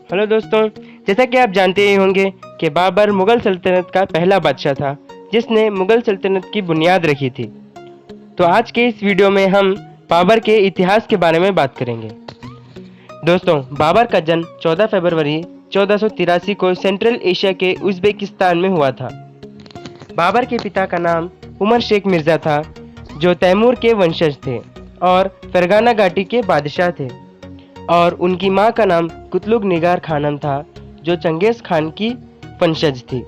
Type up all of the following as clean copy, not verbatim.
Hello दोस्तों, जैसा कि आप जानते ही होंगे कि बाबर मुग़ल सल्तनत का पहला बादशाह था जिसने मुग़ल सल्तनत की बुनियाद रखी थी। तो आज के इस वीडियो में हम बाबर के इतिहास के बारे में बात करेंगे। दोस्तों, बाबर का जन्म 14 फरवरी 1483 को सेंट्रल एशिया के उज़्बेकिस्तान में हुआ था। बाबर के पिता का नाम उमर शेख मिर्ज़ा था, जो तैमूर के वंशज थे और फरगाना घाटी के बादशाह थे, और उनकी मां का नाम कुतलुग निगार खानम था, जो चंगेज़ खान की वंशज थी।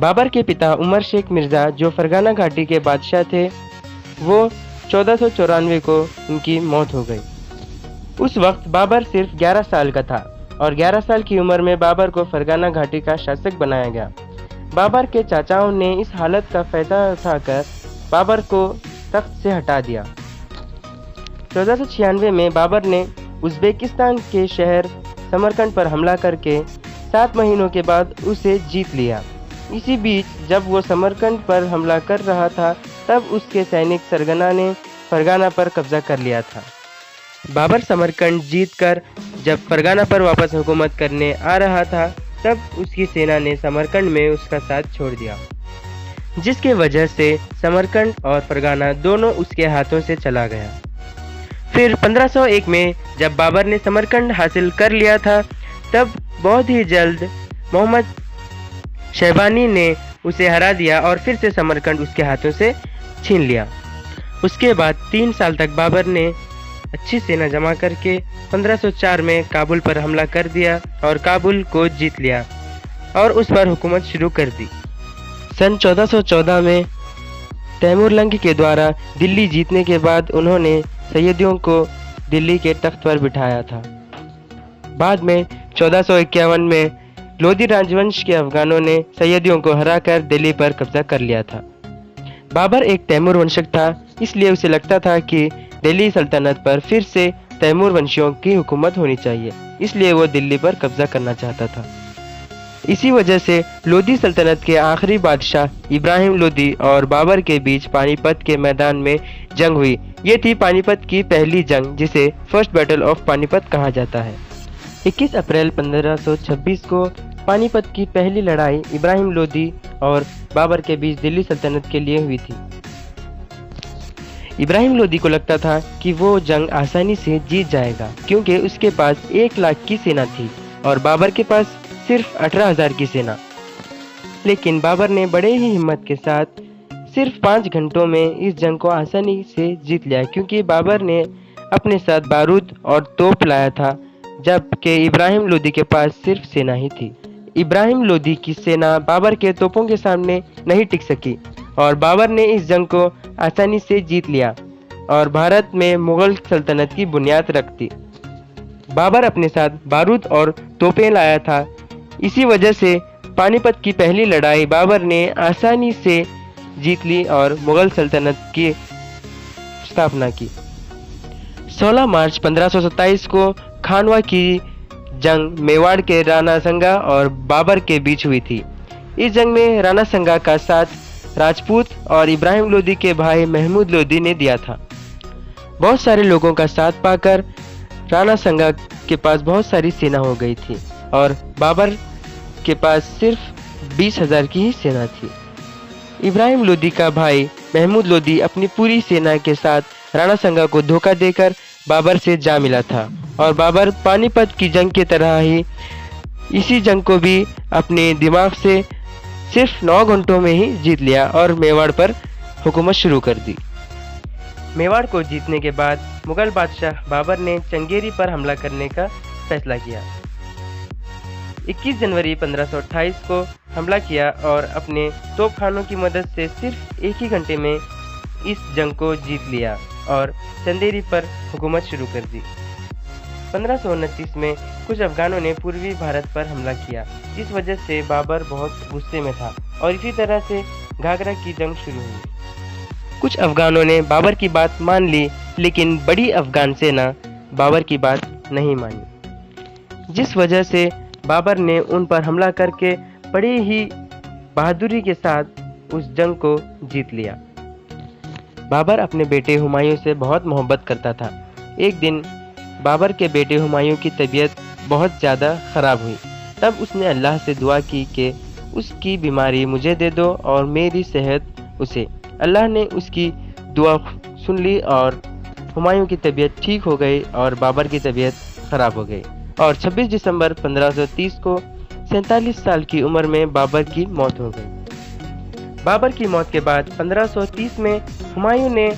बाबर के पिता उमर शेख मिर्ज़ा, जो फरगाना घाटी के बादशाह थे, वो 1494 को उनकी मौत हो गई। उस वक्त बाबर सिर्फ 11 साल का था और 11 साल की उम्र में बाबर को फरगाना घाटी का शासक बनाया गया। बाबर के चाचाओं ने इस हालत का फ़ायदा उठाकर बाबर को तख्त से हटा दिया। 1496 में बाबर ने उज़्बेकिस्तान के शहर समरकंद पर हमला करके 7 महीनों के बाद उसे जीत लिया। इसी बीच जब वो समरकंद पर हमला कर रहा था, तब उसके सैनिक सरगना ने फरगाना पर कब्जा कर लिया था। बाबर समरकंद जीतकर जब फरगाना पर वापस हुकूमत करने आ रहा था, तब उसकी सेना ने समरकंद में उसका साथ छोड़ दिया, जिसके वजह से समरकंद और फरगाना दोनों उसके हाथों से चला गया। फिर 1501 में जब बाबर ने समरकंद हासिल कर लिया था, तब बहुत ही जल्द मोहम्मद शैबानी ने उसे हरा दिया और फिर से समरकंद उसके हाथों से छीन लिया। उसके बाद 3 साल तक बाबर ने अच्छी सेना जमा करके 1504 में काबुल पर हमला कर दिया और काबुल को जीत लिया और उस पर हुकूमत शुरू कर दी। सन 1414 में तैमूरलंग के द्वारा दिल्ली जीतने के बाद उन्होंने सैयदियों को दिल्ली के तख्त पर बिठाया था। बाद में 1451 में लोधी राजवंश के अफगानों ने सैयदियों को हराकर दिल्ली पर कब्जा कर लिया था। बाबर एक तैमूर वंशज था, इसलिए उसे लगता था कि दिल्ली सल्तनत पर फिर से तैमूर वंशियों की हुकूमत होनी चाहिए, इसलिए वो दिल्ली पर कब्जा करना चाहता था। इसी वजह से लोधी सल्तनत के आखिरी बादशाह इब्राहिम लोधी और बाबर के बीच पानीपत के मैदान में जंग हुई। ये थी पानीपत की पहली जंग, जिसे फर्स्ट बैटल ऑफ पानीपत कहा जाता है। 21 अप्रैल 1526 को पानीपत की पहली लड़ाई इब्राहिम लोधी और बाबर के बीच दिल्ली सल्तनत के लिए हुई थी। इब्राहिम लोधी को लगता था कि वो जंग आसानी से जीत जाएगा, क्योंकि उसके पास 1 लाख की सेना थी और बाबर के पास सिर्फ 18,000 की सेना। लेकिन बाबर ने बड़े ही हिम्मत के साथ सिर्फ 5 घंटों में इस जंग को आसानी से जीत लिया, क्योंकि बाबर ने अपने साथ बारूद और तोप लाया था, जबकि इब्राहिम लोधी के पास सिर्फ सेना ही थी। इब्राहिम लोधी की सेना बाबर के तोपों के सामने नहीं टिक सकी और बाबर ने इस जंग को आसानी से जीत लिया और भारत में मुग़ल सल्तनत की बुनियाद रख दी। बाबर अपने साथ बारूद और तोपें लाया था, इसी वजह से पानीपत की पहली लड़ाई बाबर ने आसानी से जीत ली और मुग़ल सल्तनत की स्थापना की। 16 मार्च 1527 को खानवा की जंग मेवाड़ के राणा संगा और बाबर के बीच हुई थी। इस जंग में राणा संगा का साथ राजपूत और इब्राहिम लोधी के भाई महमूद लोधी ने दिया था। बहुत सारे लोगों का साथ पाकर राणा संगा के पास बहुत सारी सेना हो गई थी और बाबर के पास सिर्फ 20,000 की ही सेना थी। इब्राहिम लोधी का भाई महमूद लोधी अपनी पूरी सेना के साथ राणा संगा को धोखा देकर बाबर से जा मिला था और बाबर पानीपत की जंग की तरह ही इसी जंग को भी अपने दिमाग से सिर्फ 9 घंटों में ही जीत लिया और मेवाड़ पर हुकूमत शुरू कर दी। मेवाड़ को जीतने के बाद मुग़ल बादशाह बाबर ने चंगेरी पर हमला करने का फैसला किया। 21 जनवरी 1528 को हमला किया और अपने तोपखानों की मदद से सिर्फ 1 ही घंटे में इस जंग को जीत लिया और चंदेरी पर हुकूमत शुरू कर दी। 1529 में कुछ अफगानों ने पूर्वी भारत पर हमला किया, जिस वजह से बाबर बहुत गुस्से में था और इसी तरह से घाघरा की जंग शुरू हुई। कुछ अफगानों ने बाबर की बात मान ली, लेकिन बड़ी अफगान सेना बाबर की बात नहीं मानी, जिस वजह से बाबर ने उन पर हमला करके बड़ी ही बहादुरी के साथ उस जंग को जीत लिया। बाबर अपने बेटे हुमायूं से बहुत मोहब्बत करता था। एक दिन बाबर के बेटे हुमायूं की तबीयत बहुत ज़्यादा ख़राब हुई। तब उसने अल्लाह से दुआ की कि उसकी बीमारी मुझे दे दो और मेरी सेहत उसे। अल्लाह ने उसकी दुआ सुन ली और हुमायूं की तबीयत ठीक हो गई और बाबर की तबीयत ख़राब हो गई। और 26 दिसंबर 1530 को 47 साल की उम्र में बाबर की मौत हो गई। बाबर की मौत के बाद 1530 में हुमायूं ने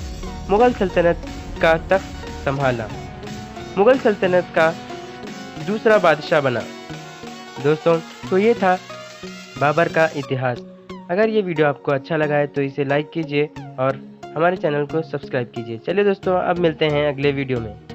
मुग़ल सल्तनत का तख्त संभाला। मुग़ल सल्तनत का दूसरा बादशाह बना। दोस्तों, तो ये था बाबर का इतिहास। अगर ये वीडियो आपको अच्छा लगा है तो इसे लाइक कीजिए और हमारे चैनल को सब्सक्राइब कीजिए। चलिए दोस्तों, अब मिलते हैं अगले वीडियो में।